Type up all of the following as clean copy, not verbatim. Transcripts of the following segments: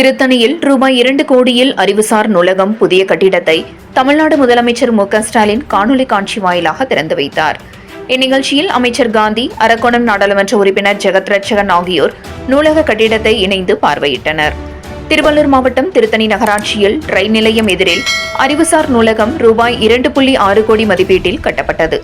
திருத்தணியில் ரூபாய் 2 கோடியில் அறிவுசார் நூலகம் புதிய கட்டிடத்தை தமிழ்நாடு முதலமைச்சர் மு.க.ஸ்டாலின் காணொலி காட்சி வாயிலாக திறந்து வைத்தார். இந்நிகழ்ச்சியில் அமைச்சர் காந்தி, அரக்கோணம் நாடாளுமன்ற உறுப்பினர் ஜெகத் ரட்சகன் ஆகியோர் நூலக கட்டிடத்தை இணைந்து பார்வையிட்டனர். திருவள்ளூர் மாவட்டம் திருத்தணி நகராட்சியில் ரயில் நிலையம் எதிரில் அறிவுசார் நூலகம் ரூபாய் 2.6 கோடி மதிப்பீட்டில் கட்டப்பட்டது.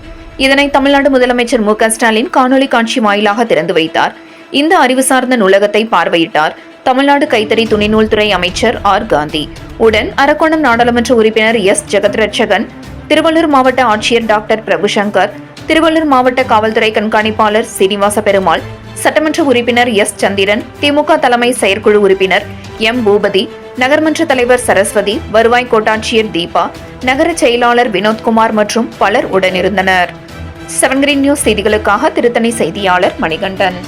இதனை தமிழ்நாடு முதலமைச்சர் மு.க.ஸ்டாலின் காணொலி காட்சி வாயிலாக திறந்து வைத்தார். இந்த அறிவு சார்ந்த நூலகத்தை பார்வையிட்டார் தமிழ்நாடு கைத்தறி துணிநூல் துறை அமைச்சர் ஆர். காந்தி. உடன் அரக்கோணம் நாடாளுமன்ற உறுப்பினர் எஸ். ஜெகத் ரட்சகன், திருவள்ளூர் மாவட்ட ஆட்சியர் டாக்டர் பிரபுசங்கர், திருவள்ளூர் மாவட்ட காவல்துறை கண்காணிப்பாளர் சீனிவாச பெருமாள், சட்டமன்ற உறுப்பினர் எஸ். சந்திரன், திமுக தலைமை செயற்குழு உறுப்பினர் எம். பூபதி, நகர்மன்ற தலைவர் சரஸ்வதி, வருவாய் கோட்டாட்சியர் தீபா, நகர செயலாளர் வினோத்குமார் மற்றும் பலர் உடனிருந்தனர். 7 கிரீன் நியூஸ் செய்திகளுக்காக திருத்தணி செய்தியாளர் மணிகண்டன்.